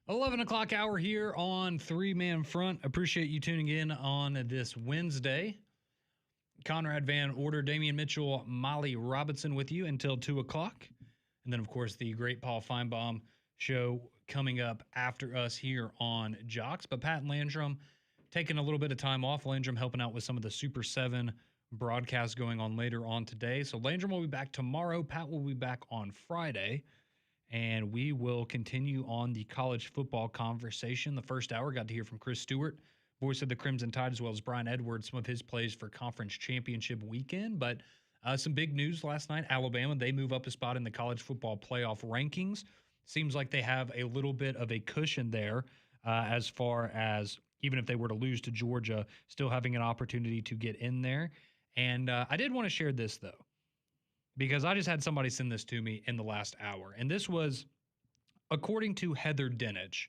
11 o'clock hour here on Three Man Front. Appreciate you tuning in on this Wednesday. Conrad Van Order, Damian Mitchell, Molly Robinson with you until 2 o'clock. And then, of course, the great Paul Feinbaum show coming up after us here on Jocks. But Pat Landrum taking a little bit of time off. Landrum helping out with some of the Super 7 broadcasts going on later on today. So Landrum will be back tomorrow. Pat will be back on Friday. And we will continue on the college football conversation. The first hour got to hear from Chris Stewart, voice of the Crimson Tide, as well as Brian Edwards, some of his plays for conference championship weekend. But some big news last night. Alabama, they move up a spot in the college football playoff rankings. Seems like they have a little bit of a cushion there as far as even if they were to lose to Georgia, still having an opportunity to get in there. And I did want to share this, though, because I just had somebody send this to me in the last hour. And this was, according to Heather Dinich,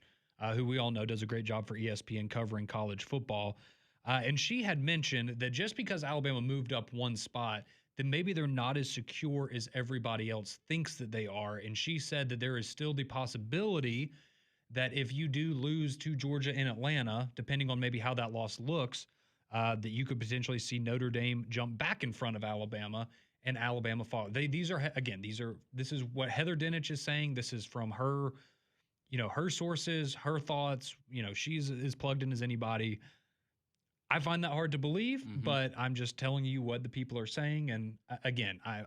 who we all know does a great job for ESPN covering college football. And she had mentioned that just because Alabama moved up one spot, then maybe they're not as secure as everybody else thinks that they are. And she said that there is still the possibility that if you do lose to Georgia in Atlanta, depending on maybe how that loss looks, that you could potentially see Notre Dame jump back in front of Alabama and Alabama fall. This is what Heather Dinich is saying. This is from her, her sources, her thoughts. She's as plugged in as anybody. I find that hard to believe, but I'm just telling you what the people are saying. And again, I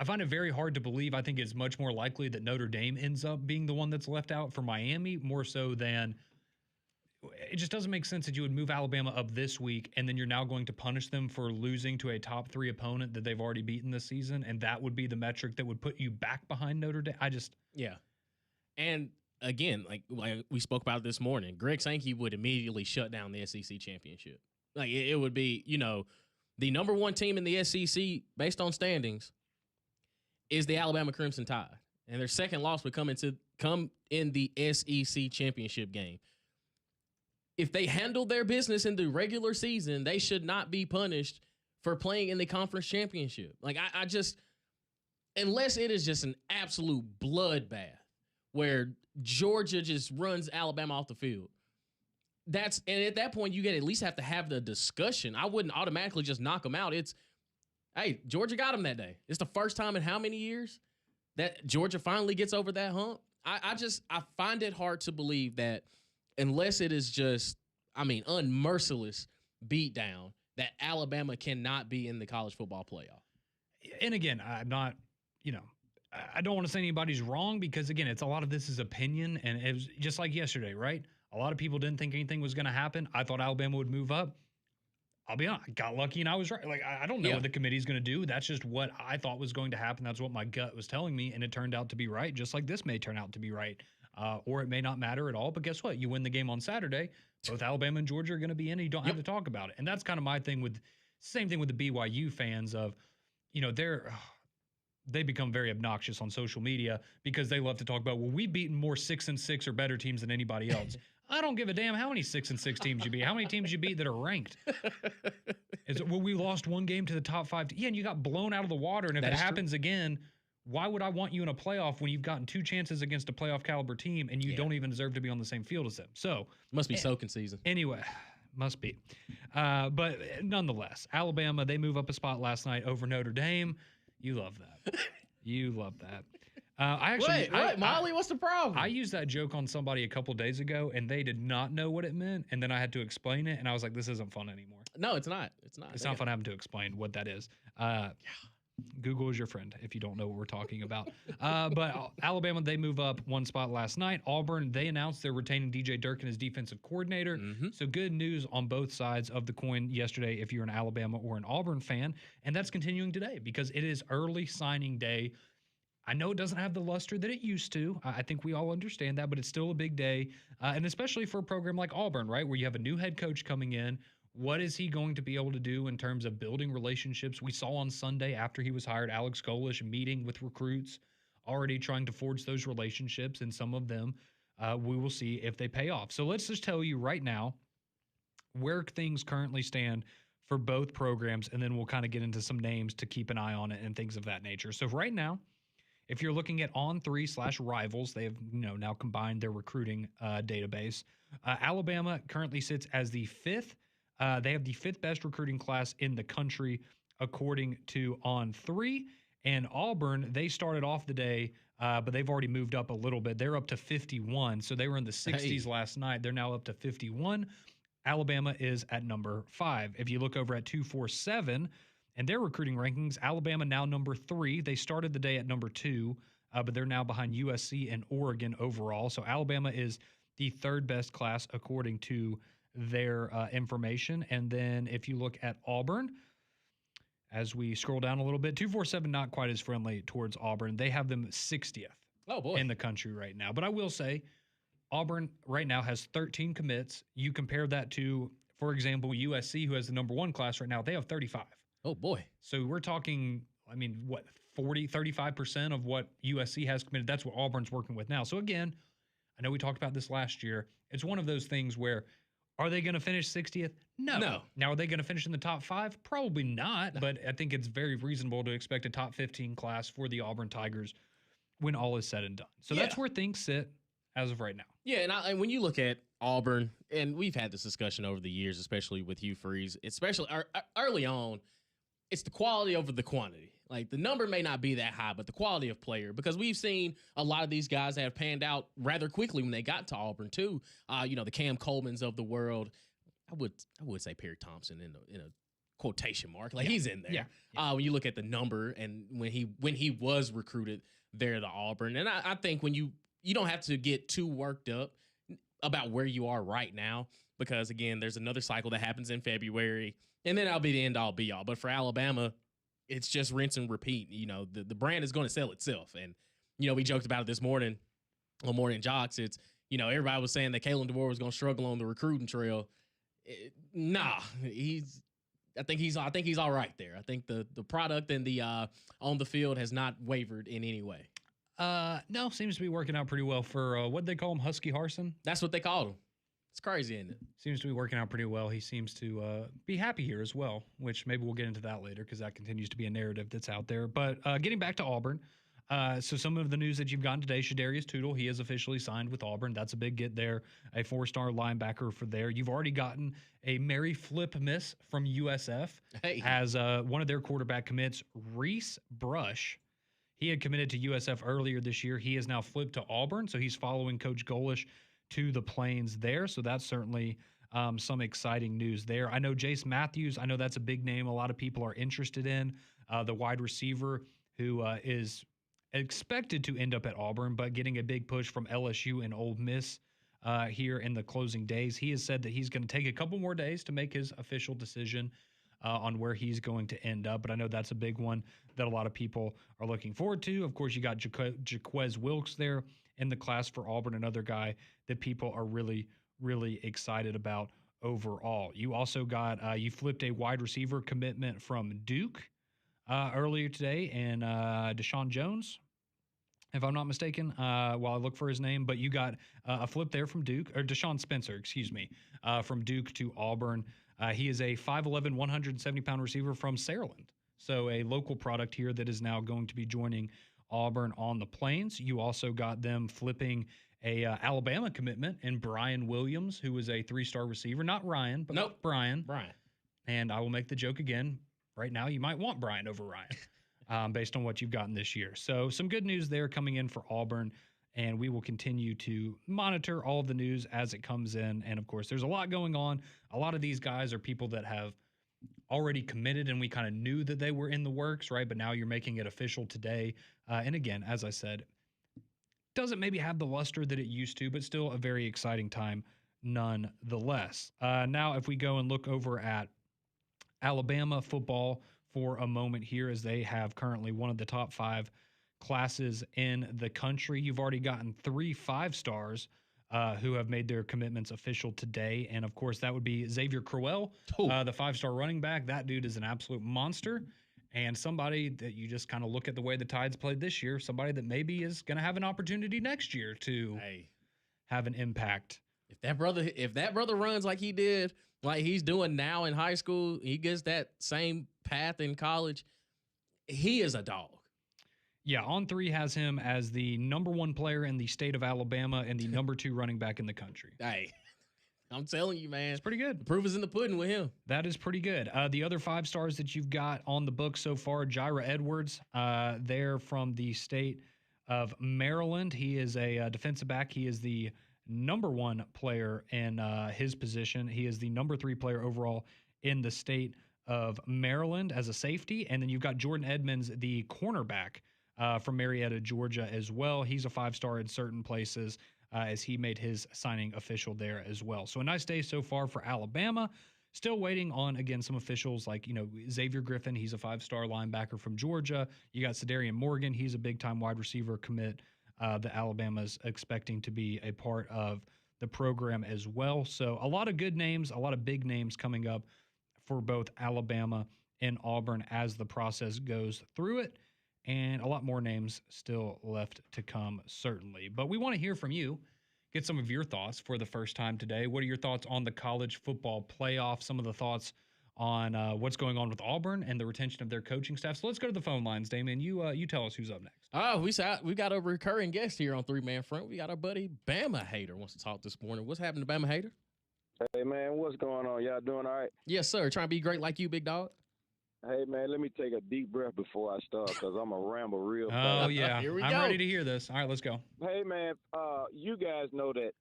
find it very hard to believe. I think it's much more likely that Notre Dame ends up being the one that's left out for Miami, more so than it just doesn't make sense that you would move Alabama up this week and then you're now going to punish them for losing to a top 3 opponent that they've already beaten this season. And that would be the metric that would put you back behind Notre Dame. Yeah. And again, like we spoke about this morning, Greg Sankey would immediately shut down the SEC championship. Like it would be, the number one team in the SEC based on standings is the Alabama Crimson Tide. And their second loss would come in the SEC championship game. If they handle their business in the regular season, they should not be punished for playing in the conference championship. Like I just, unless it is just an absolute bloodbath where Georgia just runs Alabama off the field. And at that point, you at least have to have the discussion. I wouldn't automatically just knock them out. Hey, Georgia got them that day. It's the first time in how many years that Georgia finally gets over that hump? I find it hard to believe that unless it is just, unmerciless beatdown, that Alabama cannot be in the college football playoff. And again, I'm not, I don't want to say anybody's wrong because, again, a lot of this is opinion. And it was just like yesterday, right? A lot of people didn't think anything was going to happen. I thought Alabama would move up. I'll be honest, I got lucky and I was right. Like, I don't know what the committee's going to do. That's just what I thought was going to happen. That's what my gut was telling me. And it turned out to be right, just like this may turn out to be right. Or it may not matter at all. But guess what? You win the game on Saturday. Both Alabama and Georgia are going to be in. And you don't have to talk about it. And that's kind of my thing with – same thing with the BYU fans of, they become very obnoxious on social media because they love to talk about, well, we've beaten more 6-6 or better teams than anybody else. I don't give a damn how many 6-6 teams you beat. How many teams you beat that are ranked? We lost one game to the top 5. Yeah, and you got blown out of the water. And if it happens again, why would I want you in a playoff when you've gotten 2 chances against a playoff caliber team and you don't even deserve to be on the same field as them? So must be soaking season. Anyway, must be. But nonetheless, Alabama, they move up a spot last night over Notre Dame. You love that. You love that. Molly, what's the problem? I used that joke on somebody a couple days ago, and they did not know what it meant, and then I had to explain it, and I was like, this isn't fun anymore. No, it's not. It's not. It's not fun having to explain what that is. Google is your friend if you don't know what we're talking about. But Alabama, they move up one spot last night. Auburn, they announced they're retaining DJ Durkin as defensive coordinator. So good news on both sides of the coin yesterday if you're an Alabama or an Auburn fan. And that's continuing today because it is early signing day. I know it doesn't have the luster that it used to. I think we all understand that, but it's still a big day. And especially for a program like Auburn, right, where you have a new head coach coming in. What is he going to be able to do in terms of building relationships? We saw on Sunday after he was hired, Alex Golish meeting with recruits, already trying to forge those relationships, and some of them we will see if they pay off. So let's just tell you right now where things currently stand for both programs, and then we'll kind of get into some names to keep an eye on it and things of that nature. So right now, If you're looking at On3/Rivals, they have now combined their recruiting database. Alabama currently sits as the fifth. They have the fifth best recruiting class in the country, according to On3. And Auburn, they started off the day, but they've already moved up a little bit. They're up to 51. So they were in the 60s last night. They're now up to 51. Alabama is at number 5. If you look over at 247 and their recruiting rankings, Alabama now number 3. They started the day at number 2, but they're now behind USC and Oregon overall. So Alabama is the third best class according to their information. And then if you look at Auburn, as we scroll down a little bit, 247 not quite as friendly towards Auburn. They have them 60th in the country right now. But I will say, Auburn right now has 13 commits. You compare that to, for example, USC, who has the number 1 class right now. They have 35. Oh, boy. So we're talking, 35% of what USC has committed. That's what Auburn's working with now. So again, I know we talked about this last year. It's one of those things where, are they going to finish 60th? No. Now, are they going to finish in the top 5? Probably not, but I think it's very reasonable to expect a top 15 class for the Auburn Tigers when all is said and done. So that's where things sit as of right now. Yeah, and when you look at Auburn, and we've had this discussion over the years, especially with Hugh Freeze, especially early on, it's the quality over the quantity. Like, the number may not be that high, but the quality of player, because we've seen a lot of these guys that have panned out rather quickly when they got to Auburn too. The Cam Colemans of the world. I would say Perry Thompson in a quotation mark. Like, he's in there. Yeah. When you look at the number and when he was recruited there to Auburn, and I think when you don't have to get too worked up about where you are right now, because again, there's another cycle that happens in February, and then that'll be the end all be all. But for Alabama, it's just rinse and repeat. The brand is going to sell itself. And, we joked about it this morning on Morning Jocks. It's, everybody was saying that Kalen DeBoer was going to struggle on the recruiting trail. I think he's all right there. I think the product and the on the field has not wavered in any way. No, seems to be working out pretty well for what they call him, Husky Harson. That's what they called him. It's crazy, isn't it? Seems to be working out pretty well. He seems to be happy here as well, which maybe we'll get into that later because that continues to be a narrative that's out there. But getting back to Auburn, so some of the news that you've gotten today, Shadarius Tootle, he has officially signed with Auburn. That's a big get there, a 4-star linebacker for there. You've already gotten a Mary Flip miss from USF as one of their quarterback commits, Reese Brush. He had committed to USF earlier this year. He has now flipped to Auburn, so he's following Coach Golish to the Plains there. So that's certainly some exciting news there. I know Jace Matthews. I know that's a big name a lot of people are interested in, the wide receiver who is expected to end up at Auburn, but getting a big push from LSU and Ole Miss here in the closing days. He has said that he's going to take a couple more days to make his official decision on where he's going to end up. But I know that's a big one that a lot of people are looking forward to. Of course, you got Jaquez Wilkes there in the class for Auburn, another guy that people are really, really excited about overall. You also got, you flipped a wide receiver commitment from Duke earlier today, and Deshaun Jones, if I'm not mistaken, while I look for his name, but you got a flip there from Duke, or Deshaun Spencer, from Duke to Auburn. He is a 5'11", 170-pound receiver from Saraland. So a local product here that is now going to be joining Auburn on the Plains. You also got them flipping a Alabama commitment in Brian Williams, who was a 3-star receiver. Not Ryan, but Brian. And I will make the joke again. Right now, you might want Brian over Ryan based on what you've gotten this year. So some good news there coming in for Auburn, and we will continue to monitor all of the news as it comes in. And, of course, there's a lot going on. A lot of these guys are people that have already committed, and we kind of knew that they were in the works, right? But now you're making it official today. And again, as I said, doesn't maybe have the luster that it used to, but still a very exciting time nonetheless. Now, if we go and look over at Alabama football for a moment here, as they have currently one of the top 5 classes in the country. You've already gotten 3 5-stars who have made their commitments official today. And, of course, that would be Xavier Crowell, the 5-star running back. That dude is an absolute monster. And somebody that you just kind of look at the way the Tides played this year, somebody that maybe is going to have an opportunity next year to have an impact. If that brother runs like he did, like he's doing now in high school, he gets that same path in college, he is a dog. Yeah, On3 has him as the number 1 player in the state of Alabama and the number 2 running back in the country. Hey, I'm telling you, man. It's pretty good. The proof is in the pudding with him. That is pretty good. The other 5 stars that you've got on the book so far, Jira Edwards, they're from the state of Maryland. He is a defensive back. He is the number 1 player in his position. He is the number 3 player overall in the state of Maryland as a safety. And then you've got Jordan Edmonds, the cornerback from Marietta, Georgia as well. He's a 5-star in certain places as he made his signing official there as well. So a nice day so far for Alabama. Still waiting on, again, some officials like, Xavier Griffin. He's a 5-star linebacker from Georgia. You got Cedarian Morgan. He's a big-time wide receiver commit that Alabama's expecting to be a part of the program as well. So a lot of good names, a lot of big names coming up for both Alabama and Auburn as the process goes through it. And a lot more names still left to come, certainly. But we want to hear from you. Get some of your thoughts for the first time today. What are your thoughts on the college football playoff? Some of the thoughts on what's going on with Auburn and the retention of their coaching staff. So let's go to the phone lines, Damien. You tell us who's up next. Oh, we got a recurring guest here on Three Man Front. We got our buddy Bama Hater wants to talk this morning. What's happening to Bama Hater? Hey, man, what's going on? Y'all doing all right? Yes, sir. Trying to be great like you, big dog. Hey, man, let me take a deep breath before I start because I'm a ramble real fast. Oh, yeah. Here we I'm go. ready to hear this. All right, let's go. Hey, man, you guys know that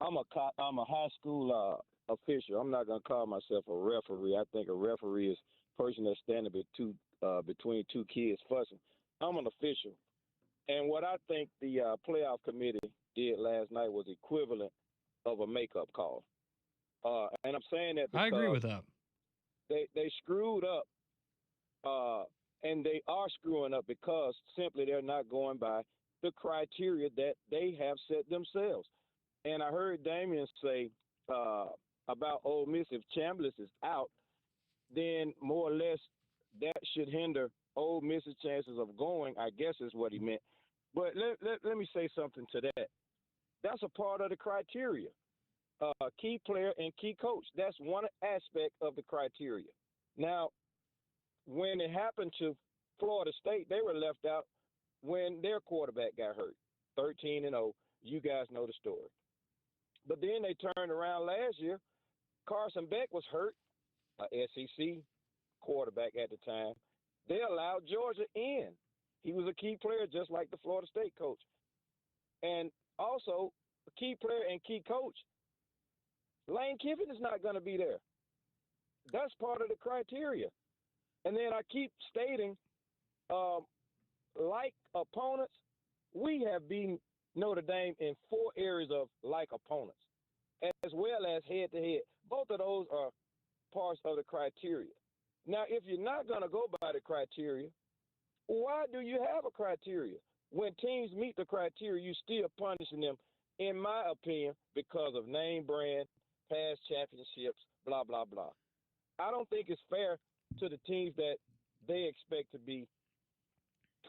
I'm a high school official. I'm not going to call myself a referee. I think a referee is a person that's standing between 2 kids fussing. I'm an official. And what I think the playoff committee did last night was equivalent of a makeup call. And I'm saying that because I agree with that. They screwed up, and they are screwing up because simply they're not going by the criteria that they have set themselves. And I heard Damien say about Ole Miss, if Chambliss is out, then more or less that should hinder Ole Miss's chances of going, I guess is what he meant. But let me say something to that. That's a part of the criteria. Key player and key coach. That's one aspect of the criteria. Now, when it happened to Florida State, they were left out when their quarterback got hurt, 13-0. You guys know the story. But then they turned around last year. Carson Beck was hurt, a SEC quarterback at the time. They allowed Georgia in. He was a key player just like the Florida State coach. And also, a key player and key coach, Lane Kiffin is not going to be there. That's part of the criteria. And then I keep stating, like opponents, we have beaten Notre Dame in 4 areas of like opponents, as well as head-to-head. Both of those are parts of the criteria. Now, if you're not going to go by the criteria, why do you have a criteria? When teams meet the criteria, you still punishing them, in my opinion, because of name brand, past championships, blah, blah, blah. I don't think it's fair to the teams that they expect to be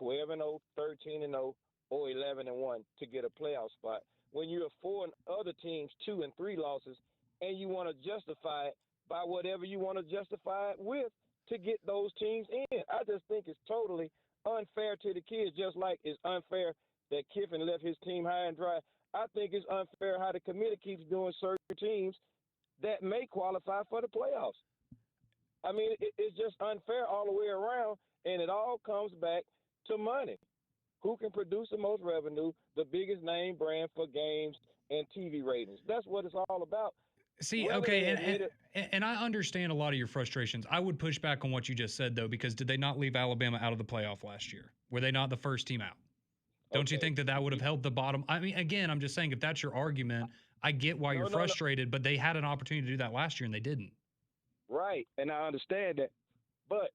12-0, 13-0, or 11-1 to get a playoff spot when you're affording other teams 2 and 3 losses and you want to justify it by whatever you want to justify it with to get those teams in. I just think it's totally unfair to the kids, just like it's unfair that Kiffin left his team high and dry. I think it's unfair how the committee keeps doing certain teams that may qualify for the playoffs. I mean, it's just unfair all the way around, and it all comes back to money. Who can produce the most revenue, the biggest name brand for games and TV ratings? That's what it's all about. See, okay, and I understand a lot of your frustrations. I would push back on what you just said, though, because did they not leave Alabama out of the playoff last year? Were they not the first team out? Don't you think that would have helped the bottom? I mean, again, I'm just saying if that's your argument, I get why you're frustrated, but they had an opportunity to do that last year and they didn't. Right, and I understand that. But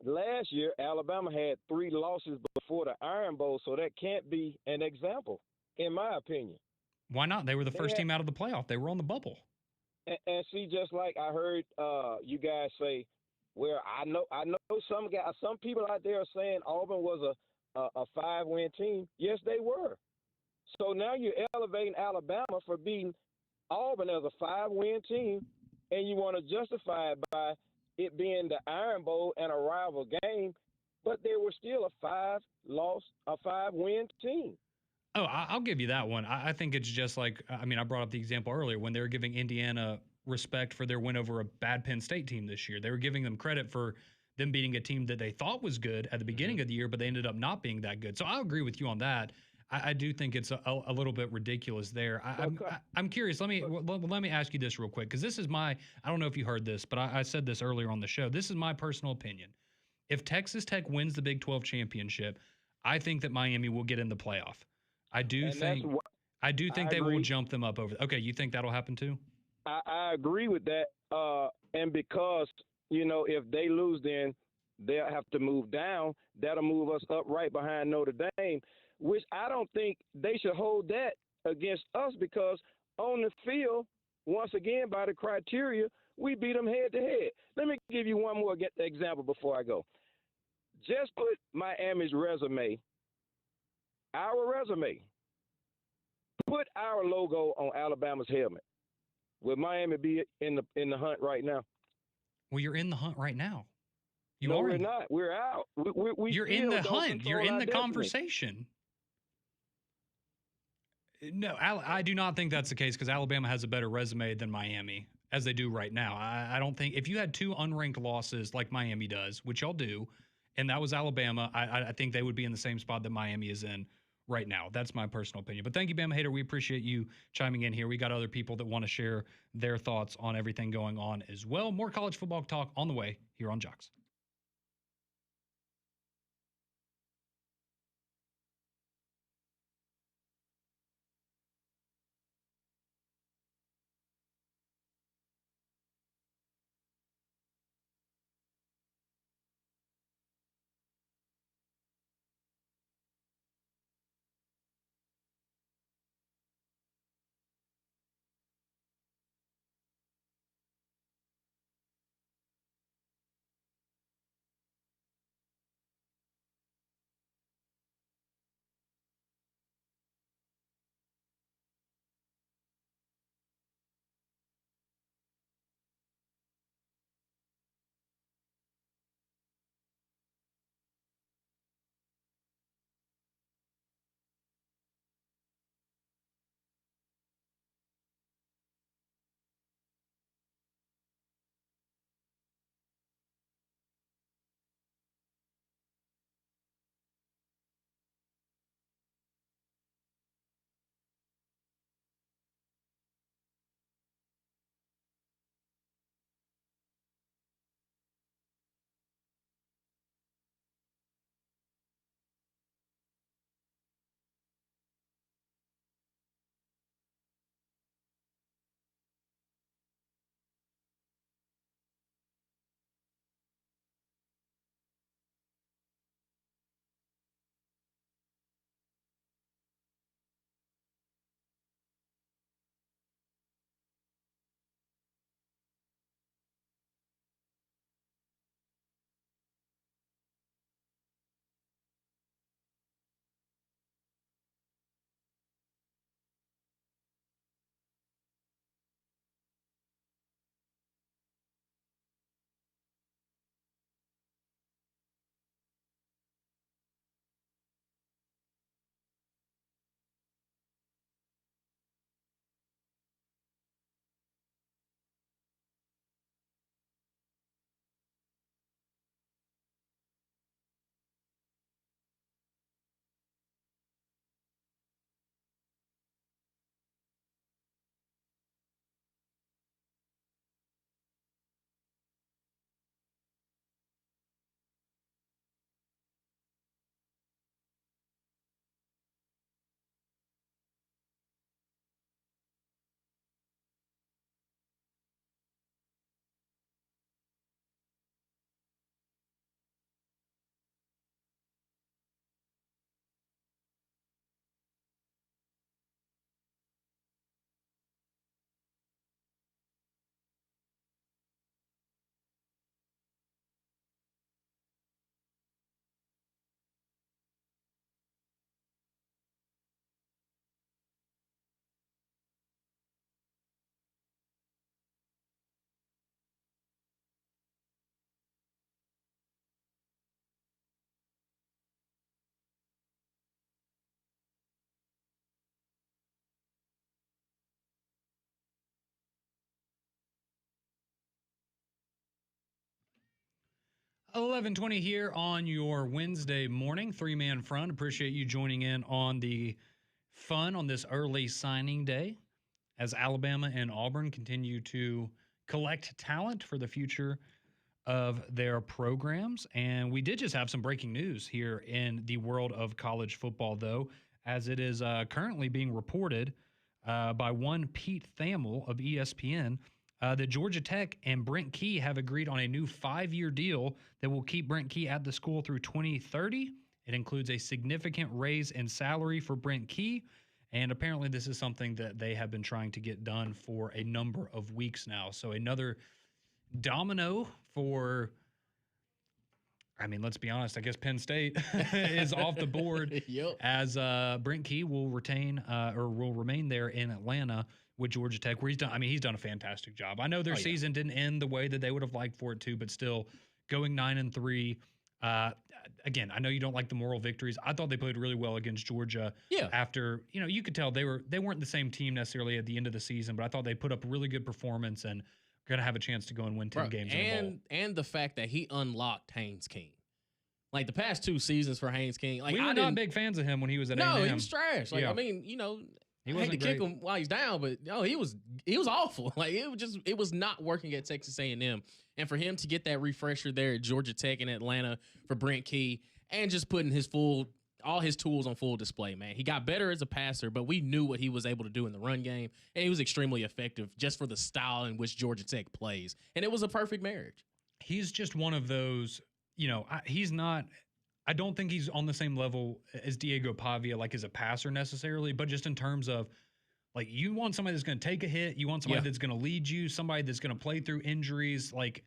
last year, Alabama had 3 losses before the Iron Bowl, so that can't be an example, in my opinion. Why not? They were the first team out of the playoff. They were on the bubble. And see, just like I heard you guys say, where I know some people out there are saying Auburn was a 5-win team. Yes, they were. So now you're elevating Alabama for beating Auburn as a 5-win team, and you want to justify it by it being the Iron Bowl and a rival game. but they were still a 5-win team. Oh, I'll give you that one. I think it's just like, I mean, I brought up the example earlier when they were giving Indiana respect for their win over a bad Penn State team this year. They were giving them credit for them beating a team that they thought was good at the beginning of the year, but they ended up not being that good. So I agree with you on that. I do think it's a little bit ridiculous there. I'm curious. Let me ask you this real quick because this is my. I don't know if you heard this, but I said this earlier on the show. This is my personal opinion. If Texas Tech wins the Big 12 championship, I think that Miami will get in the playoff. I do think they will jump them up over. Okay, you think that'll happen too? I agree with that. And because if they lose, then they'll have to move down. That'll move us up right behind Notre Dame, which I don't think they should hold that against us because on the field, once again, by the criteria, we beat them head to head. Let me give you one more example before I go. Just put Miami's resume, our resume, put our logo on Alabama's helmet. Will Miami be in the hunt right now? Well, you're in the hunt right now. No, we're not. We're out. You're in the hunt. You're in the conversation. No, I do not think that's the case because Alabama has a better resume than Miami, as they do right now. I don't think if you had two unranked losses like Miami does, which y'all do, and that was Alabama, I think they would be in the same spot that Miami is in right now. That's my personal opinion. But thank you, Bama Hater. We appreciate you chiming in here. We got other people that want to share their thoughts on everything going on as well. More college football talk on the way here on Jocks. 11:20 here on your Wednesday morning, three-man front. Appreciate you joining in on the fun on this early signing day as Alabama and Auburn continue to collect talent for the future of their programs. And we did just have some breaking news here in the world of college football, though, as it is currently being reported by one Pete Thamel of ESPN that Georgia Tech and Brent Key have agreed on a new 5-year deal that will keep Brent Key at the school through 2030. It includes a significant raise in salary for Brent Key. And apparently this is something that they have been trying to get done for a number of weeks now. So another domino for, I mean, let's be honest, I guess Penn State is off the board as Brent Key will remain there in Atlanta with Georgia Tech, where he's done a fantastic job. I know their season didn't end the way that they would have liked for it to, but still going 9-3. Again, I know you don't like the moral victories. I thought they played really well against Georgia. Yeah. After, you could tell they weren't the same team necessarily at the end of the season, but I thought they put up a really good performance and going to have a chance to go and win 10 games in a bowl. And the fact that he unlocked Haynes King. Like the past 2 seasons for Haynes King. Like we were not big fans of him when he was at No, A&M. he was trash. Like, Yeah. I mean, He I hate to wasn't kick great. him while he's down, but he was awful. Like it was not working at Texas A&M. And for him to get that refresher there at Georgia Tech and Atlanta for Brent Key and just putting all his tools on full display, man. He got better as a passer, but we knew what he was able to do in the run game, and he was extremely effective just for the style in which Georgia Tech plays. And it was a perfect marriage. He's just one of those, he's not. I don't think he's on the same level as Diego Pavia, like as a passer necessarily, but just in terms of, like, you want somebody that's going to take a hit, you want somebody that's going to lead you, somebody that's going to play through injuries. Like,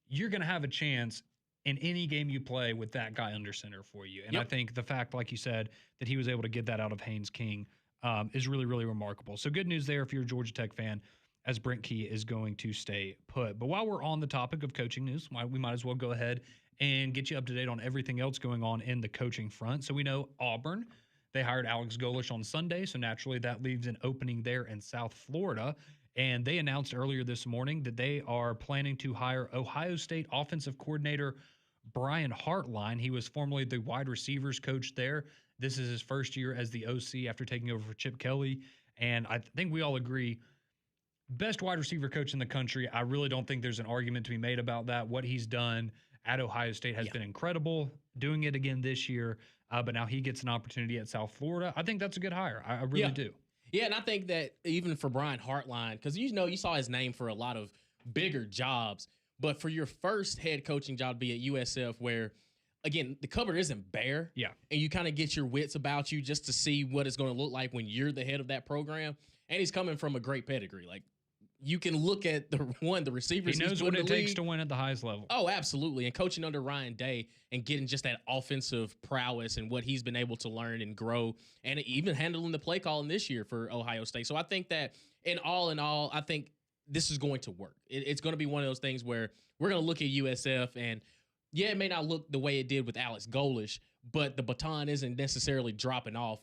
you're going to have a chance in any game you play with that guy under center for you. And I think the fact, like you said, that he was able to get that out of Haynes King is really, really remarkable. So good news there if you're a Georgia Tech fan, as Brent Key is going to stay put. But while we're on the topic of coaching news, we might as well go ahead and get you up to date on everything else going on in the coaching front. So we know Auburn, they hired Alex Golesh on Sunday, so naturally that leaves an opening there in South Florida. And they announced earlier this morning that they are planning to hire Ohio State offensive coordinator Brian Hartline. He was formerly the wide receivers coach there. This is his first year as the OC after taking over for Chip Kelly. And I think we all agree, best wide receiver coach in the country. I really don't think there's an argument to be made about that. What he's done at Ohio State has been incredible, doing it again this year. But now he gets an opportunity at South Florida. I think that's a good hire. I really do. Yeah, and I think that even for Brian Hartline, because you saw his name for a lot of bigger jobs, but for your first head coaching job to be at USF, where, again, the cupboard isn't bare, and you kind of get your wits about you just to see what it's going to look like when you're the head of that program, and he's coming from a great pedigree. Like, you can look at the receivers. He knows what it takes to win at the highest level. Oh, absolutely. And coaching under Ryan Day and getting just that offensive prowess and what he's been able to learn and grow, and even handling the play calling this year for Ohio State. So I think that in all, I think this is going to work. It's going to be one of those things where we're going to look at USF and, it may not look the way it did with Alex Golesh, but the baton isn't necessarily dropping off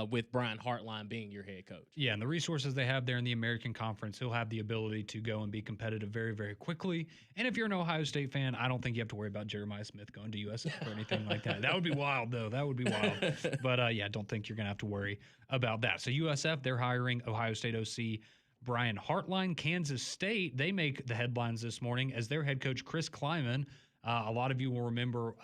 with Brian Hartline being your head coach. Yeah, and the resources they have there in the American Conference, he'll have the ability to go and be competitive very, very quickly. And if you're an Ohio State fan, I don't think you have to worry about Jeremiah Smith going to USF or anything like that. That would be wild, though. That would be wild. But, I don't think you're going to have to worry about that. So USF, they're hiring Ohio State OC Brian Hartline. Kansas State, they make the headlines this morning as their head coach, Chris Kleiman. A lot of you will remember,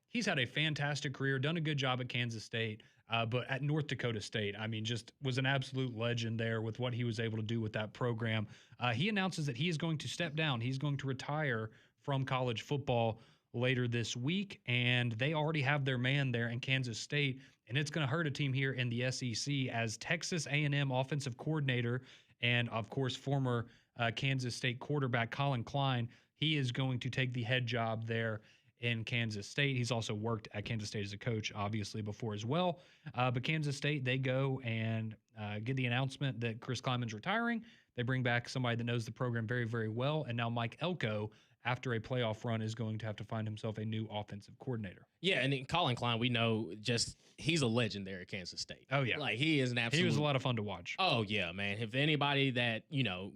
he's had a fantastic career, done a good job at Kansas State, but at North Dakota State, just was an absolute legend there with what he was able to do with that program. He announces that he is going to step down. He's going to retire from college football later this week, and they already have their man there in Kansas State, and it's going to hurt a team here in the SEC as Texas A&M offensive coordinator and, of course, former Kansas State quarterback Colin Klein. He is going to take the head job there in Kansas State. He's also worked at Kansas State as a coach, obviously, before as well. But Kansas State, they go and get the announcement that Chris Kleiman's retiring. They bring back somebody that knows the program very, very well. And now Mike Elko, after a playoff run, is going to have to find himself a new offensive coordinator. Yeah, and Colin Klein, we know he's a legend there at Kansas State. Oh, yeah. Like, he is an absolute... He was a lot of fun to watch. Oh, yeah, man. If anybody that,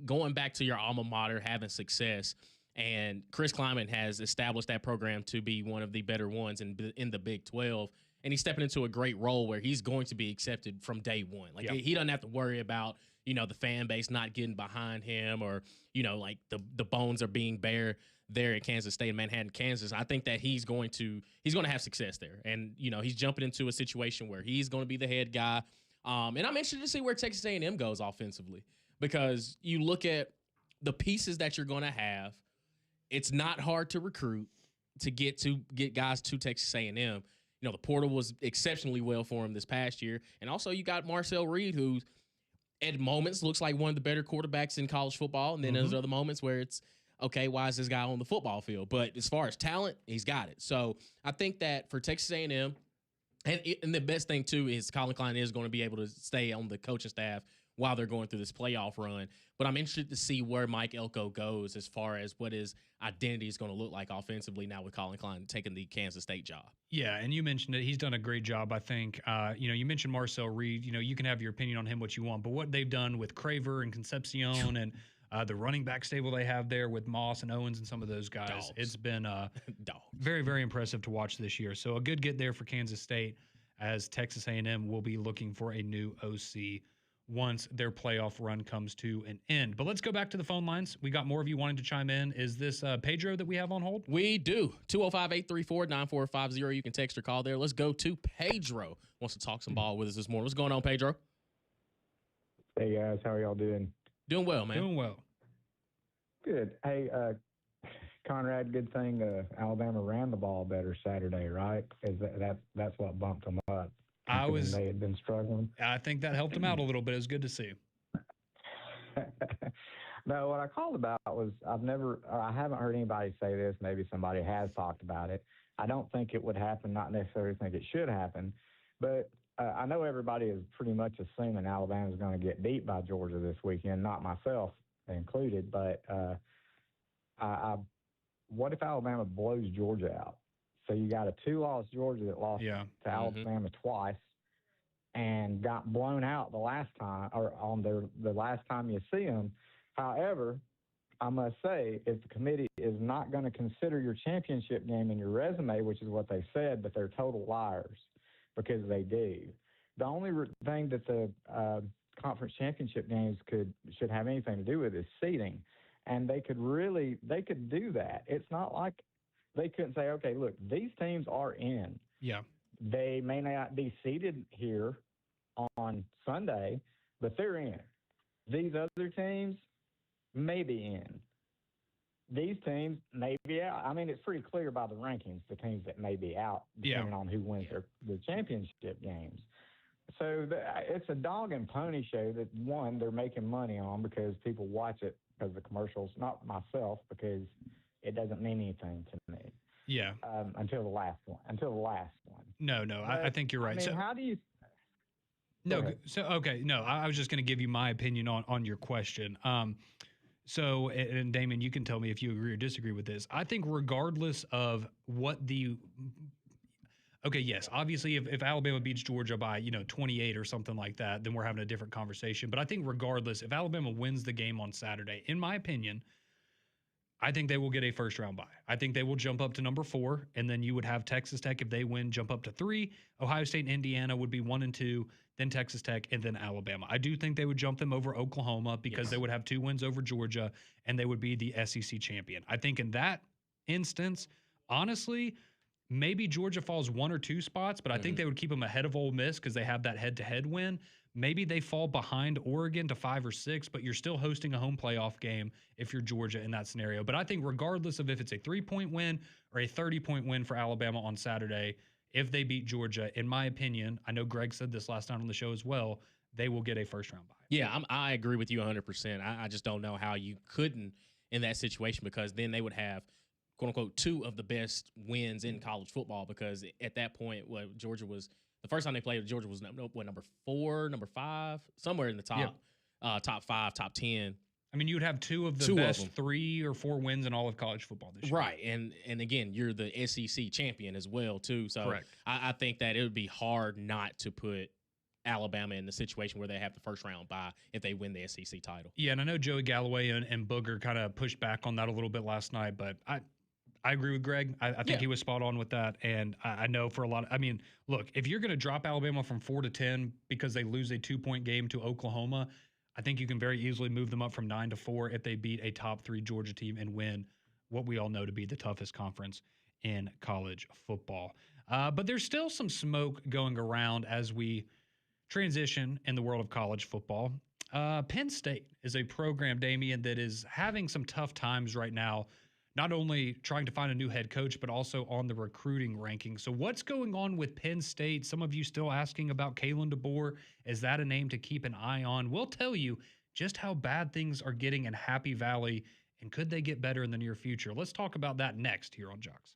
going back to your alma mater, having success, And Chris Kleiman has established that program to be one of the better ones in the Big 12. And he's stepping into a great role where he's going to be accepted from day one. Like he doesn't have to worry about, the fan base not getting behind him or, like the bones are being bare there at Kansas State, Manhattan, Kansas. I think that he's going to have success there. And, he's jumping into a situation where he's going to be the head guy. And I'm interested to see where Texas A&M goes offensively, because you look at the pieces that you're going to have. It's not hard to recruit to get guys to Texas A&M. The portal was exceptionally well for him this past year. And also you got Marcel Reed, who at moments looks like one of the better quarterbacks in college football. And then there's other moments where it's, okay, why is this guy on the football field? But as far as talent, he's got it. So I think that for Texas A&M, and the best thing, too, is Colin Klein is going to be able to stay on the coaching staff while they're going through this playoff run. But I'm interested to see where Mike Elko goes as far as what his identity is going to look like offensively now with Colin Klein taking the Kansas State job. Yeah, and you mentioned it. He's done a great job, I think. You mentioned Marcel Reed. You can have your opinion on him what you want, but what they've done with Craver and Concepcion and the running back stable they have there with Moss and Owens and some of those guys, it's been very, very impressive to watch this year. So a good get there for Kansas State, as Texas A&M will be looking for a new OC once their playoff run comes to an end. But let's go back to the phone lines. We got more of you wanting to chime in. Is this Pedro that we have on hold? We do. 205-834-9450. You can text or call there. Let's go to Pedro. Wants to talk some ball with us this morning. What's going on, Pedro? Hey, guys. How are y'all doing? Doing well, man. Doing well. Good. Hey, Conrad, good thing Alabama ran the ball better Saturday, right? That's what bumped them up. They had been struggling. I think that helped them out a little bit. It was good to see. No, what I called about was I haven't heard anybody say this. Maybe somebody has talked about it. I don't think it would happen, not necessarily think it should happen, but I know everybody is pretty much assuming Alabama's going to get beat by Georgia this weekend, not myself included, but what if Alabama blows Georgia out? So you got a 2-loss Georgia that lost to Alabama twice and got blown out the last time, or on the last time you see them. However, I must say, if the committee is not going to consider your championship game in your resume, which is what they said, but they're total liars because they do. The only thing that the conference championship games should have anything to do with is seeding, and they could do that. It's not like they couldn't say, okay, look, these teams are in. Yeah. They may not be seated here on Sunday, but they're in. These other teams may be in. These teams may be out. I mean, it's pretty clear by the rankings, the teams that may be out, depending on who wins the championship games. So it's a dog and pony show that, one, they're making money on because people watch it because of the commercials, not myself, because it doesn't mean anything to me. Yeah. Until the last one. No, I think you're right. I mean, how do you... No, so, okay, no, I was just going to give you my opinion on your question. So, and Damon, you can tell me if you agree or disagree with this. I think regardless of what okay, yes, obviously if Alabama beats Georgia by, 28 or something like that, then we're having a different conversation. But I think regardless, if Alabama wins the game on Saturday, in my opinion, I think they will get a first-round bye. I think they will jump up to number 4, and then you would have Texas Tech, if they win, jump up to 3. Ohio State and Indiana would be 1 and 2, then Texas Tech, and then Alabama. I do think they would jump them over Oklahoma because they would have 2 wins over Georgia, and they would be the SEC champion. I think in that instance, honestly, maybe Georgia falls 1 or 2 spots, but I think they would keep them ahead of Ole Miss because they have that head-to-head win. Maybe they fall behind Oregon to 5 or 6, but you're still hosting a home playoff game if you're Georgia in that scenario. But I think regardless of if it's a 3-point win or a 30-point win for Alabama on Saturday, if they beat Georgia, in my opinion, I know Greg said this last night on the show as well, they will get a first-round bye. Yeah, I agree with you 100%. I just don't know how you couldn't in that situation, because then they would have, quote-unquote, 2 of the best wins in college football, because at that point, Georgia was – the first time they played, Georgia was number 4, number 5, somewhere in the top 5, top 10. I mean, you would have 2 of the best 3 or 4 wins in all of college football this year. Right, and again, you're the SEC champion as well, too. So I think that it would be hard not to put Alabama in the situation where they have the first round bye if they win the SEC title. Yeah, and I know Joey Galloway and Booger kind of pushed back on that a little bit last night, but I agree with Greg. I think he was spot on with that. And I know for a lot of, I mean, look, if you're going to drop Alabama from 4-10 because they lose a 2-point game to Oklahoma, I think you can very easily move them up from 9-4 if they beat a top 3 Georgia team and win what we all know to be the toughest conference in college football. But there's still some smoke going around as we transition in the world of college football. Penn State is a program, Damian, that is having some tough times right now, not only trying to find a new head coach, but also on the recruiting ranking. So what's going on with Penn State? Some of you still asking about Kalen DeBoer. Is that a name to keep an eye on? We'll tell you just how bad things are getting in Happy Valley, and could they get better in the near future? Let's talk about that next here on Jocks.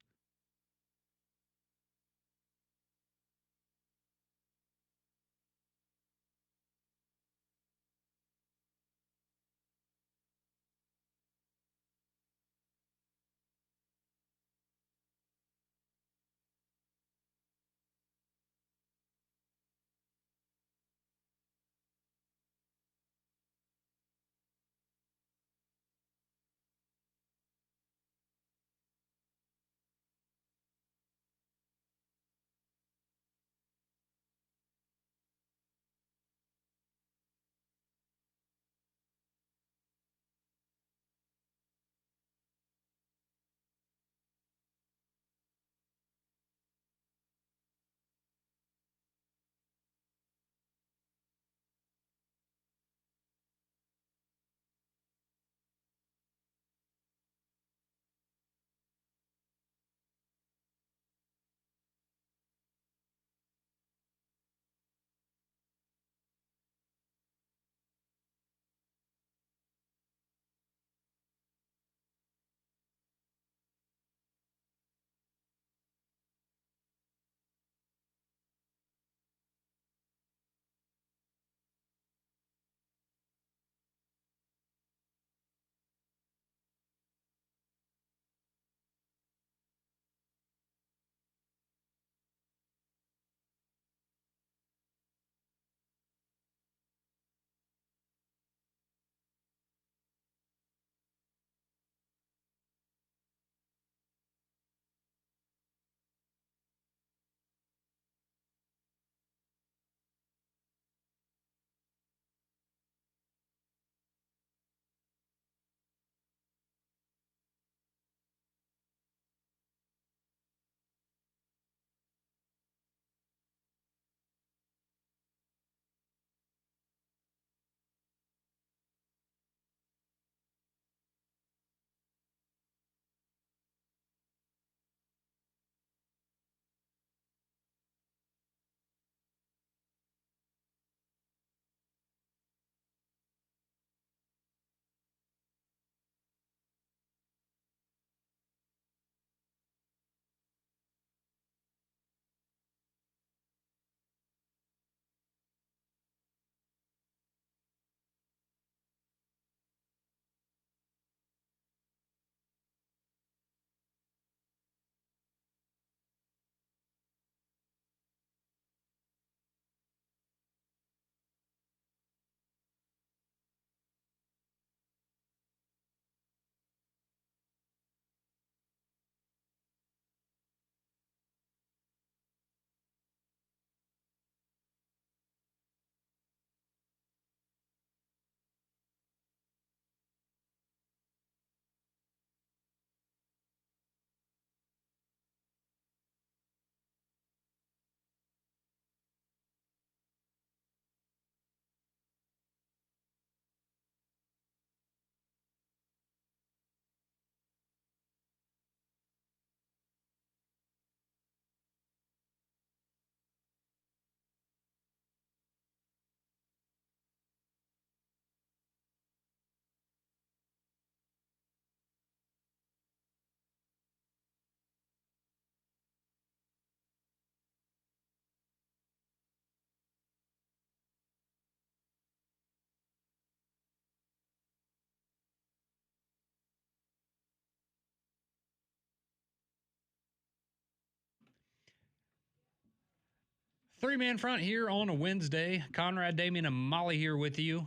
Three-man front here on a Wednesday. Conrad, Damien, and Molly here with you.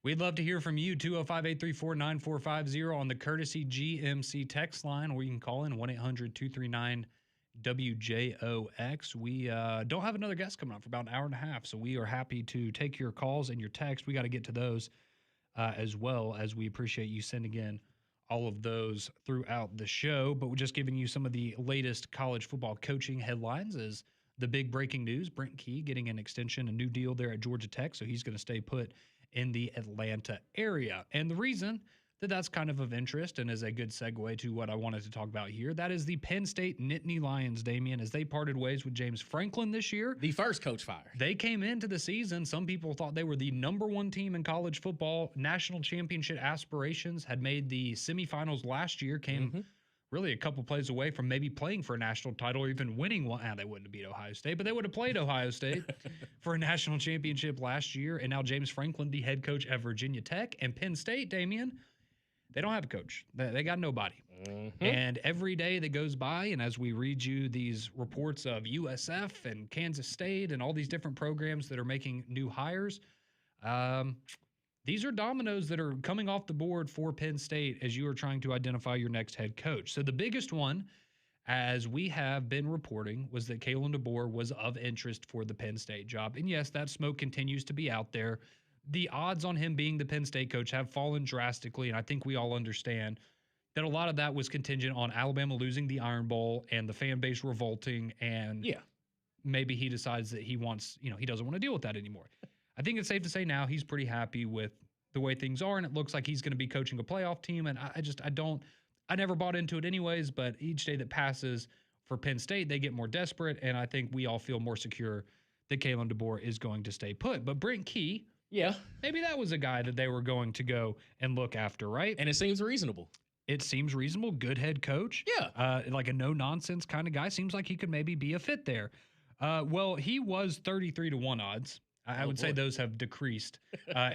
We'd love to hear from you, 205-834-9450 on the Courtesy GMC text line, or you can call in 1-800-239-WJOX. We don't have another guest coming up for about an hour and a half, so we are happy to take your calls and your texts. We got to get to those as well, as we appreciate you sending in all of those throughout the show. But we're just giving you some of the latest college football coaching headlines as the big breaking news. Brent Key getting an extension, a new deal there at Georgia Tech, so he's going to stay put in the Atlanta area. And the reason that that's kind of interest and is a good segue to what I wanted to talk about here, that is the Penn State Nittany Lions, Damien, as they parted ways with James Franklin this year. The first coach fired. They came into the season. Some people thought they were the #1 team in college football. National championship aspirations, had made the semifinals last year, came really a couple plays away from maybe playing for a national title or even winning one. They wouldn't have beat Ohio State, but they would have played Ohio State for a national championship last year. And now James Franklin, the head coach at Virginia Tech. And Penn State, Damien, they don't have a coach. They got nobody. And every day that goes by, and as we read you these reports of USF and Kansas State and all these different programs that are making new hires, these are dominoes that are coming off the board for Penn State as you are trying to identify your next head coach. So the biggest one, as we have been reporting, was that Kalen DeBoer was of interest for the Penn State job. And yes, that smoke continues to be out there. The odds on him being the Penn State coach have fallen drastically, and I think we all understand that a lot of that was contingent on Alabama losing the Iron Bowl and the fan base revolting, and maybe he decides that he wants, he doesn't want to deal with that anymore. I think it's safe to say now he's pretty happy with the way things are, and it looks like he's going to be coaching a playoff team, and I never bought into it anyways, but each day that passes for Penn State, they get more desperate, and I think we all feel more secure that Kalen DeBoer is going to stay put. But Brent Key, maybe that was a guy that they were going to go and look after, right? And it seems reasonable. It seems reasonable. Good head coach. Like a no-nonsense kind of guy. Seems like he could maybe be a fit there. Well, he was 33-1 odds. I would say those have decreased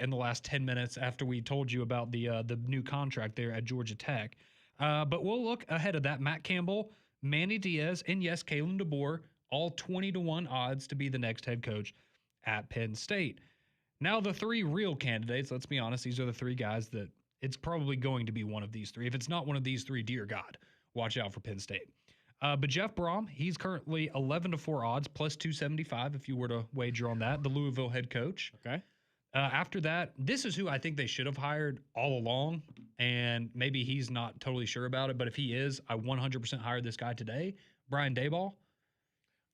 in the last 10 minutes after we told you about the new contract there at Georgia Tech. But we'll look ahead of that. Matt Campbell, Manny Diaz, and yes, Kalen DeBoer, all 20-1 odds to be the next head coach at Penn State. Now, the three real candidates, let's be honest, these are the three guys that it's probably going to be one of these three. If it's not one of these three, dear God, watch out for Penn State. But Jeff Brom, he's currently 11-4 odds, plus 275 if you were to wager on that, the Louisville head coach. Okay. After that, this is who I think they should have hired all along, and maybe he's not totally sure about it, but if he is, I 100% hired this guy today, Brian Daboll.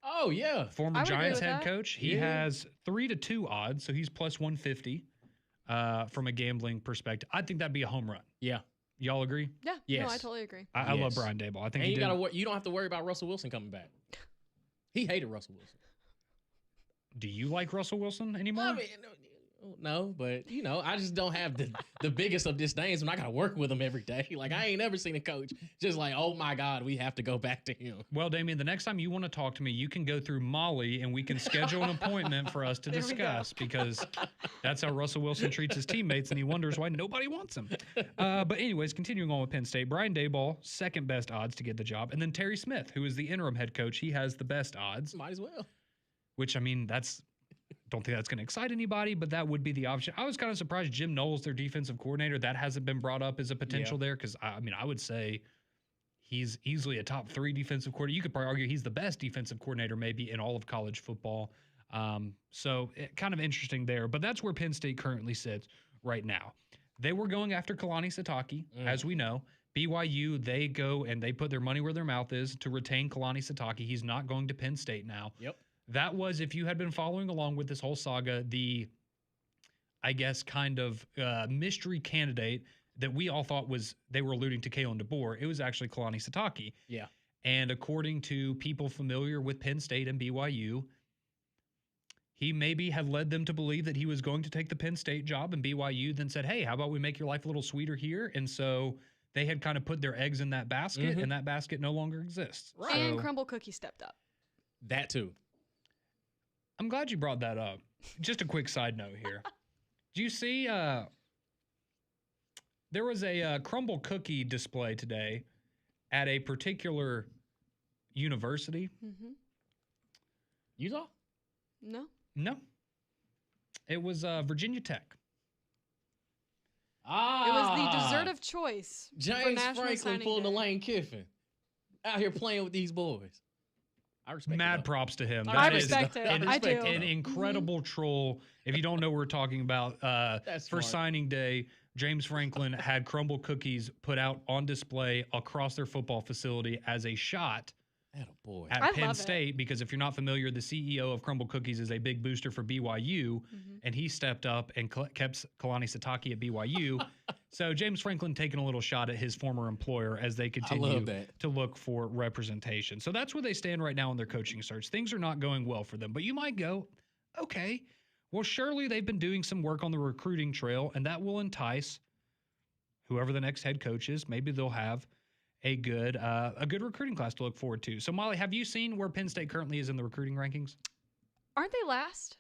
Oh, yeah. Former Giants head coach. He has 3-2 odds, so he's plus 150 from a gambling perspective. I think that'd be a home run. Yeah. Y'all agree? Yeah. Yes. No, I totally agree. I love Brian Daboll. I think and you don't have to worry about Russell Wilson coming back. He hated Russell Wilson. Do you like Russell Wilson anymore? I mean, no, but I just don't have the biggest of disdains when I got to work with him every day. Like, I ain't never seen a coach just like, oh my God, we have to go back to him. Well, Damien, the next time you want to talk to me, you can go through Molly and we can schedule an appointment for us to discuss, because that's how Russell Wilson treats his teammates, and he wonders why nobody wants him. But anyways, continuing on with Penn State, Brian Daboll, second best odds to get the job. And then Terry Smith, who is the interim head coach, he has the best odds. Might as well. Which, I mean, don't think that's going to excite anybody, but that would be the option. I was kind of surprised Jim Knowles, their defensive coordinator, that hasn't been brought up as a potential there, because, I would say he's easily a top 3 defensive coordinator. You could probably argue he's the best defensive coordinator maybe in all of college football. So kind of interesting there, but that's where Penn State currently sits right now. They were going after Kalani Sitake, as we know. BYU, they go and they put their money where their mouth is to retain Kalani Sitake. He's not going to Penn State now. Yep. That was, if you had been following along with this whole saga, the, I guess, kind of mystery candidate that we all thought they were alluding to Kalen DeBoer. It was actually Kalani Sitake. Yeah. And according to people familiar with Penn State and BYU, he maybe had led them to believe that he was going to take the Penn State job, and BYU then said, hey, how about we make your life a little sweeter here? And so they had kind of put their eggs in that basket, and that basket no longer exists. Right. And Crumbl Cookie stepped up. That too. I'm glad you brought that up. Just a quick side note here. Do you see there was a Crumbl cookie display today at a particular university. Utah? No. No. It was Virginia Tech. It was the dessert of choice. for James National Franklin Signing pulling the Day. Lane Kiffin. Out here playing with these boys. I respect it, Mad though. props to him. I That is respect it. an- I do. An incredible troll. If you don't know what we're talking about, That's for smart. signing day, James Franklin had Crumbl cookies put out on display across their football facility as a shot Attaboy. at I Penn love it. State, because if you're not familiar, the CEO of Crumbl Cookies is a big booster for BYU, and he stepped up and kept Kalani Sitake at BYU. So James Franklin taking a little shot at his former employer as they continue that. to look for representation. So that's where they stand right now in their coaching search. Things are not going well for them, but you might go, okay, well, surely they've been doing some work on the recruiting trail, and that will entice whoever the next head coach is. Maybe they'll have a good recruiting class to look forward to. So, Molly, have you seen where Penn State currently is in the recruiting rankings? Aren't they last?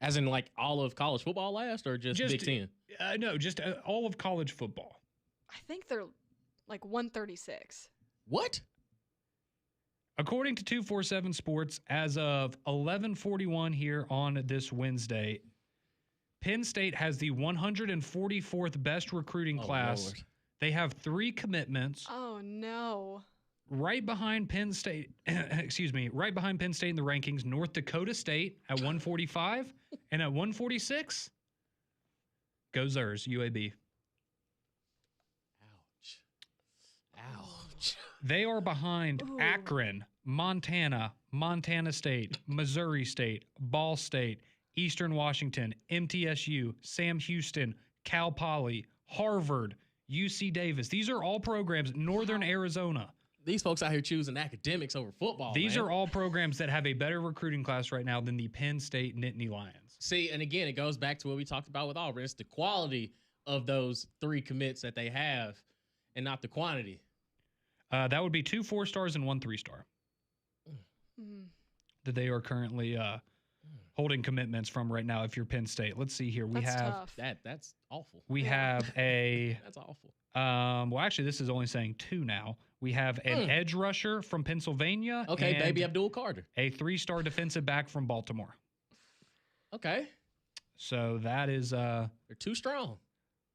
As in, like, all of college football last or just Big Ten? No, just all of college football. I think they're like 136. What? According to 247 Sports, as of 11:41 here on this Wednesday, Penn State has the 144th best recruiting class. Lord. They have 3 commitments. Oh no. Right behind Penn State, right behind Penn State in the rankings, North Dakota State at 145, and at 146, goes theirs, UAB. Ouch. Ouch. They are behind Ooh. Akron, Montana, Montana State, Missouri State, Ball State, Eastern Washington, MTSU, Sam Houston, Cal Poly, Harvard, UC Davis. These are all programs, Northern Arizona. These folks out here choosing academics over football. These man. are all programs that have a better recruiting class right now than the Penn State Nittany Lions. See, and again, it goes back to what we talked about with Auburn. It's the quality of those 3 commits that they have and not the quantity. That would be 2 4-stars and 1 3-star that they are currently holding commitments from right now. If you're Penn State, let's see here. We That's have tough. That's awful. we have a That's awful. well, actually, this is only saying 2 now. We have an edge rusher from Pennsylvania. Okay, and baby Abdul Carter. a 3-star defensive back from Baltimore. Okay. So that is They're too strong.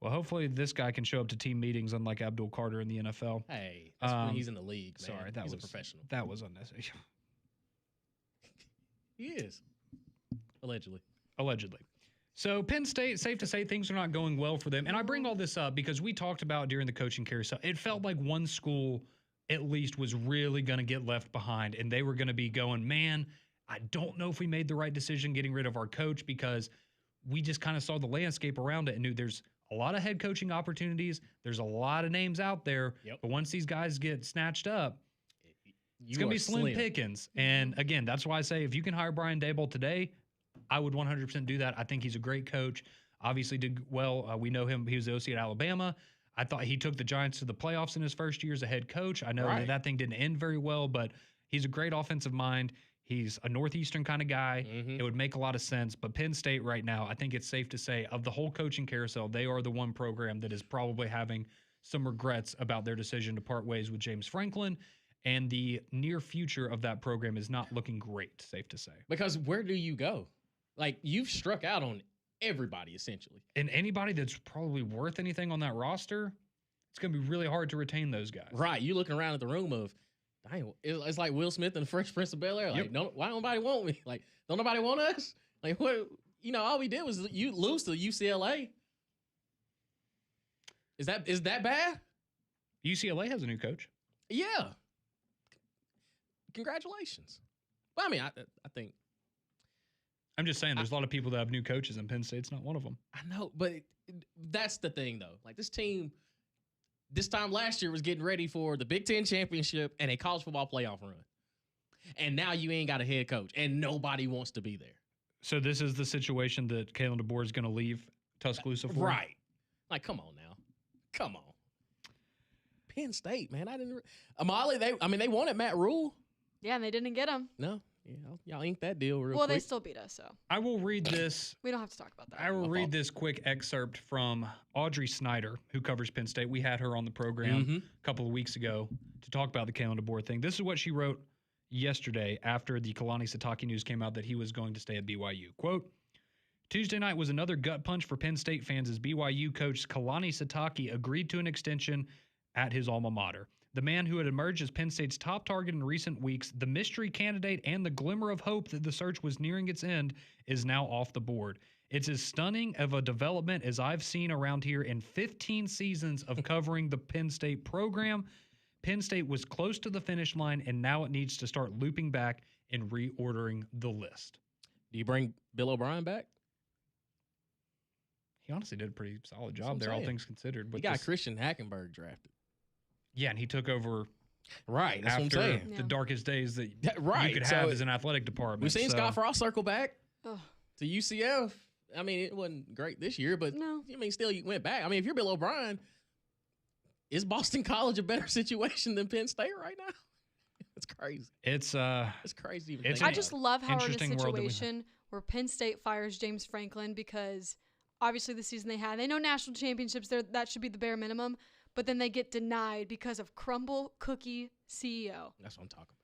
well, hopefully this guy can show up to team meetings unlike Abdul Carter in the NFL. Hey, that's when he's in the league, man. Sorry, he's a professional. That was unnecessary. He is. Allegedly. So Penn State, safe to say things are not going well for them. And I bring all this up because we talked about during the coaching carousel, it felt like one school at least was really going to get left behind, and they were going to be going, man, I don't know if we made the right decision getting rid of our coach, because we just kind of saw the landscape around it and knew there's a lot of head coaching opportunities. There's a lot of names out there. Yep. But once these guys get snatched up, it's You going to are be slim pickings. And again, that's why I say if you can hire Brian Daboll today, I would 100% do that. I think he's a great coach. Obviously did well. We know him. He was the OC at Alabama. I thought he took the Giants to the playoffs in his first year as a head coach. I know that thing didn't end very well, but he's a great offensive mind. He's a Northeastern kind of guy. It would make a lot of sense. But Penn State right now, I think it's safe to say, of the whole coaching carousel, they are the one program that is probably having some regrets about their decision to part ways with James Franklin. And the near future of that program is not looking great, safe to say. Because where do you go? Like, you've struck out on everybody, essentially. And anybody that's probably worth anything on that roster, it's going to be really hard to retain those guys. Right. You looking around at the room of, dang, it's like Will Smith and the Fresh Prince of Bel-Air. Like, why don't nobody want me? Like, don't nobody want us? Like, what? You know, all we did was you lose to UCLA. Is that bad? UCLA has a new coach. Yeah. Congratulations. Well, I mean, I think. I'm just saying, there's a lot of people that have new coaches, and Penn State's not one of them. I know, but that's the thing, though. Like, this team, this time last year was getting ready for the Big Ten championship and a college football playoff run. And now you ain't got a head coach, and nobody wants to be there. So this is the situation that Kalen DeBoer is going to leave Tuscaloosa for? Right. Like, come on now. Come on. Penn State, man. Molly, they wanted Matt Rule. Yeah, and they didn't get him. No. Yeah, y'all inked that deal real Well, quick. they still beat us, so I will read this. we don't have to talk about that. I will read this quick excerpt from Audrey Snyder, who covers Penn State. We had her on the program a couple of weeks ago to talk about the Kalen DeBoer thing. This is what she wrote yesterday after the Kalani Sitake news came out that he was going to stay at BYU. Quote, Tuesday night was another gut punch for Penn State fans as BYU coach Kalani Sitake agreed to an extension at his alma mater. The man who had emerged as Penn State's top target in recent weeks, the mystery candidate, and the glimmer of hope that the search was nearing its end is now off the board. It's as stunning of a development as I've seen around here in 15 seasons of covering the Penn State program. Penn State was close to the finish line, and now it needs to start looping back and reordering the list. Do you bring Bill O'Brien back? He honestly did a pretty solid job there, all things considered. He got Christian Hackenberg drafted. Yeah, and he took over right. That's after what I'm saying. The darkest days that right. you could have as an athletic department. We've seen Scott Frost circle back to UCF. I mean, it wasn't great this year, but I mean, still, you went back. I mean, if you're Bill O'Brien, is Boston College a better situation than Penn State right now? It's crazy. It's crazy. To I just love how we're in a situation where Penn State fires James Franklin because obviously the season they had, they know national championships, that should be the bare minimum, but then they get denied because of Crumbl Cookie CEO. That's what I'm talking about.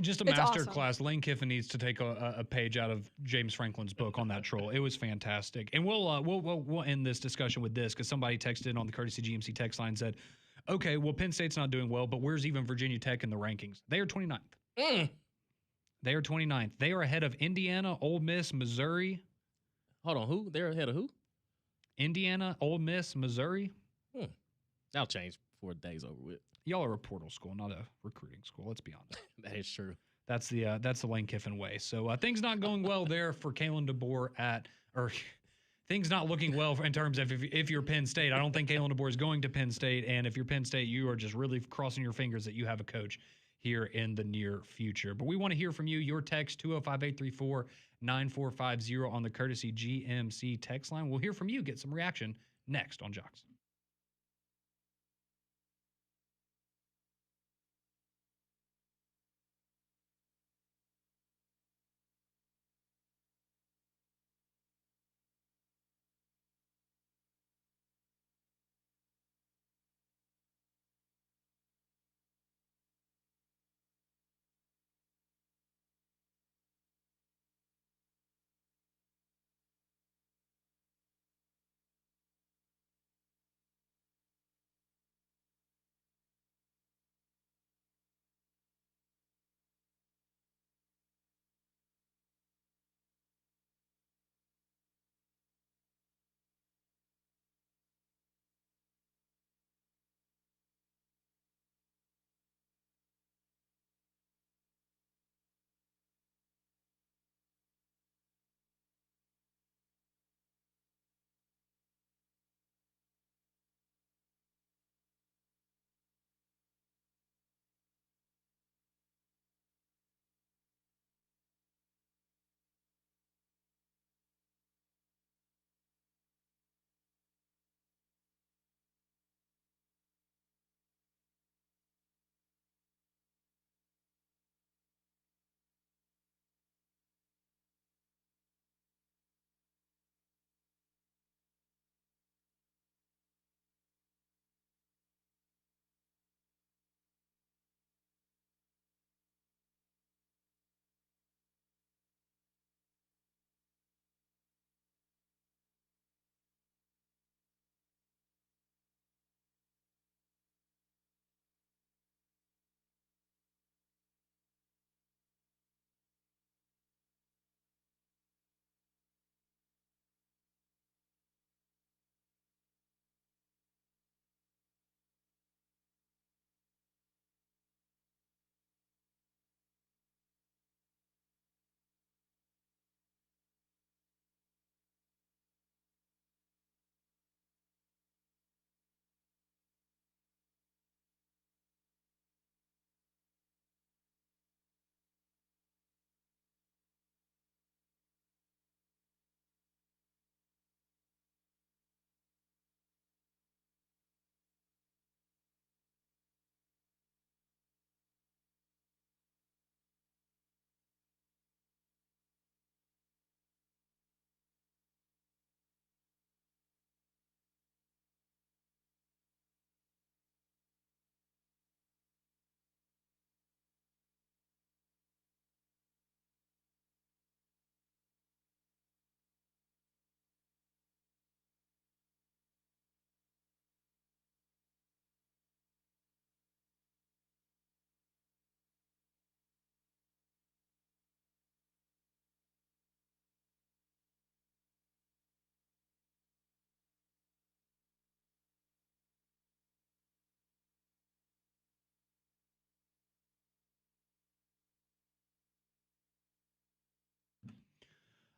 Just a master class. Lane Kiffin needs to take a page out of James Franklin's book on that troll. It was fantastic. And we'll end this discussion with this because somebody texted in on the Courtesy GMC text line and said, okay, well, Penn State's not doing well, but where's even Virginia Tech in the rankings? They are 29th. They are 29th. They are ahead of Indiana, Ole Miss, Missouri. Hold on, who? They're ahead of who? Indiana, Ole Miss, Missouri. That'll change before the day's over with. Y'all are a portal school, not a recruiting school. Let's be honest. That is true. That's the Lane Kiffin way. So things not going well there for Kalen DeBoer things not looking well in terms of if you're Penn State. I don't think Kalen DeBoer is going to Penn State, and if you're Penn State, you are just really crossing your fingers that you have a coach here in the near future. But we want to hear from you. Your text 205-834-9450 on the Courtesy GMC text line. We'll hear from you. Get some reaction next on Jocks.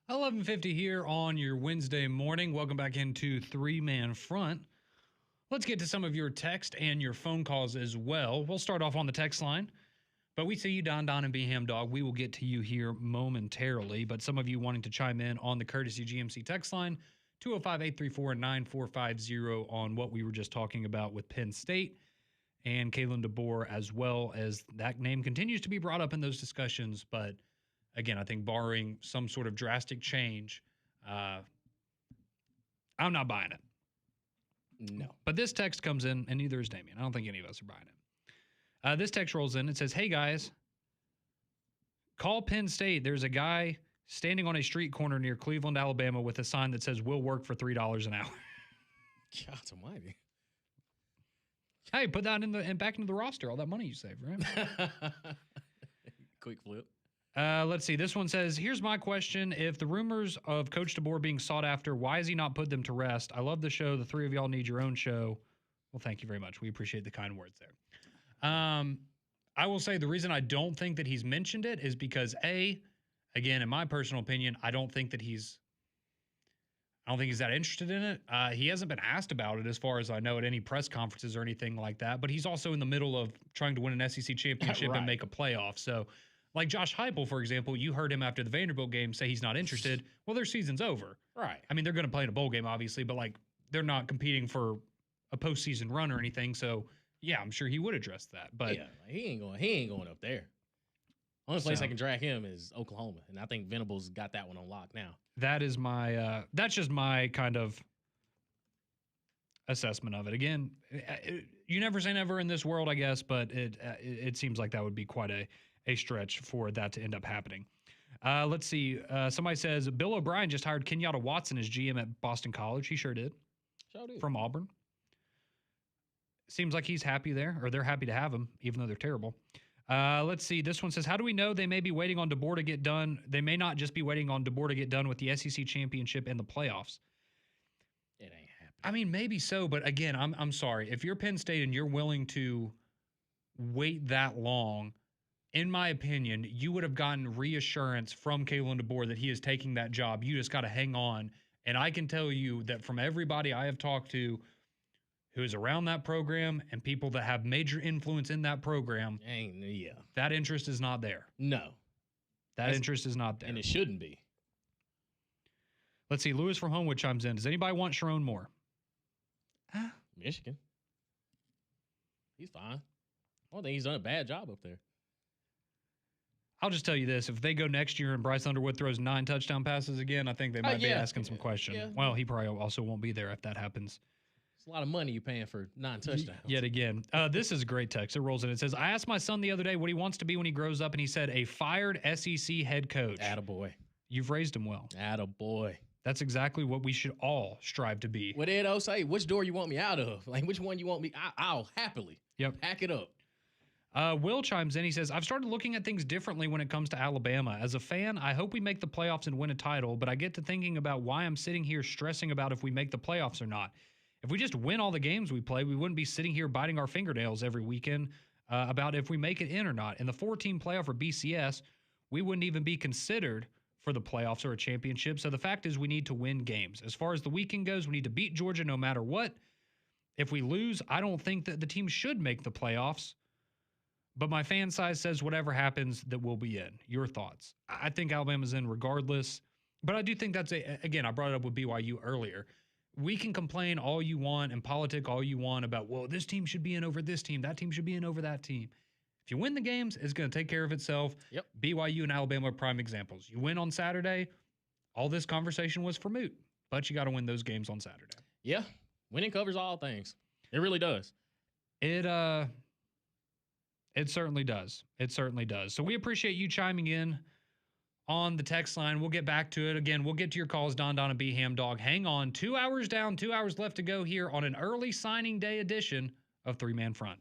11:50 here on your Wednesday morning. Welcome back into Three-Man Front. Let's get to some of your text and your phone calls as well. We'll start off on the text line, but we see you, Don and B Ham Dog. We will get to you here momentarily, but some of you wanting to chime in on the Courtesy GMC text line, 205-834-9450 on what we were just talking about with Penn State and Kalen DeBoer, as well as that name continues to be brought up in those discussions, but again, I think barring some sort of drastic change, I'm not buying it. No. But this text comes in, and neither is Damien. I don't think any of us are buying it. This text rolls in. It says, hey, guys, call Penn State. There's a guy standing on a street corner near Cleveland, Alabama with a sign that says, we'll work for $3 an hour. God almighty. Hey, put that back into the roster, all that money you save, right? Quick flip. Let's see. This one says, here's my question. If the rumors of Coach DeBoer being sought after, why has he not put them to rest? I love the show. The three of y'all need your own show. Well, thank you very much. We appreciate the kind words there. I will say the reason I don't think that he's mentioned it is because, again, in my personal opinion, I don't think he's that interested in it. He hasn't been asked about it as far as I know at any press conferences or anything like that, but he's also in the middle of trying to win an SEC championship Right. and make a playoff. So, like Josh Heupel, for example, you heard him after the Vanderbilt game say he's not interested. Well, their season's over. Right. I mean, they're going to play in a bowl game, obviously, but like they're not competing for a postseason run or anything. So, yeah, I'm sure he would address that. But yeah, like, he ain't going up there. Only place I can drag him is Oklahoma, and I think Venables got that one on lock now. that is my that's just my kind of assessment of it. Again, you never say never in this world, I guess, but it seems like that would be quite a stretch for that to end up happening. Let's see. Somebody says Bill O'Brien just hired Kenyatta Watson as GM at Boston College. He sure did. From Auburn. Seems like he's happy there, or they're happy to have him, even though they're terrible. Let's see. This one says, how do we know they may be waiting on DeBoer to get done? They may not just be waiting on DeBoer to get done with the SEC championship and the playoffs. It ain't happening. I mean, maybe so, but again, I'm sorry. If you're Penn State and you're willing to wait that long, in my opinion, you would have gotten reassurance from Kalen DeBoer that he is taking that job. You just got to hang on. And I can tell you that from everybody I have talked to who is around that program and people that have major influence in that program, that interest is not there. No. That interest is not there. And it shouldn't be. Let's see. Lewis from Homewood chimes in. Does anybody want Sharon Moore? Michigan. He's fine. I don't think he's done a bad job up there. I'll just tell you this. If they go next year and Bryce Underwood throws 9 touchdown passes again, I think they might be asking some questions. Yeah. Well, he probably also won't be there if that happens. It's a lot of money you're paying for 9 touchdowns. Yet again. This is a great text. It rolls in. It says, I asked my son the other day what he wants to be when he grows up, and he said a fired SEC head coach. Attaboy. You've raised him well. Attaboy. That's exactly what we should all strive to be. What did O say? Which door you want me out of? Like, which one you want me? I'll happily pack it up. Will chimes in. He says, I've started looking at things differently when it comes to Alabama. As a fan, I hope we make the playoffs and win a title, but I get to thinking about why I'm sitting here stressing about if we make the playoffs or not. If we just win all the games we play, we wouldn't be sitting here biting our fingernails every weekend about if we make it in or not. In the 4-team playoff or BCS, we wouldn't even be considered for the playoffs or a championship. So the fact is we need to win games. As far as the weekend goes, we need to beat Georgia no matter what. If we lose, I don't think that the team should make the playoffs. But my fan size says whatever happens, that we'll be in. Your thoughts? I think Alabama's in regardless. But I do think that's again, I brought it up with BYU earlier. We can complain all you want and politic all you want about, well, this team should be in over this team. That team should be in over that team. If you win the games, it's going to take care of itself. Yep. BYU and Alabama are prime examples. You win on Saturday, all this conversation was for moot. But you got to win those games on Saturday. Yeah. Winning covers all things. It really does. It certainly does. It certainly does. So we appreciate you chiming in on the text line. We'll get back to it. Again, we'll get to your calls, Don and B Ham Dog. Hang on. 2 hours down, 2 hours left to go here on an early signing day edition of Three Man Front.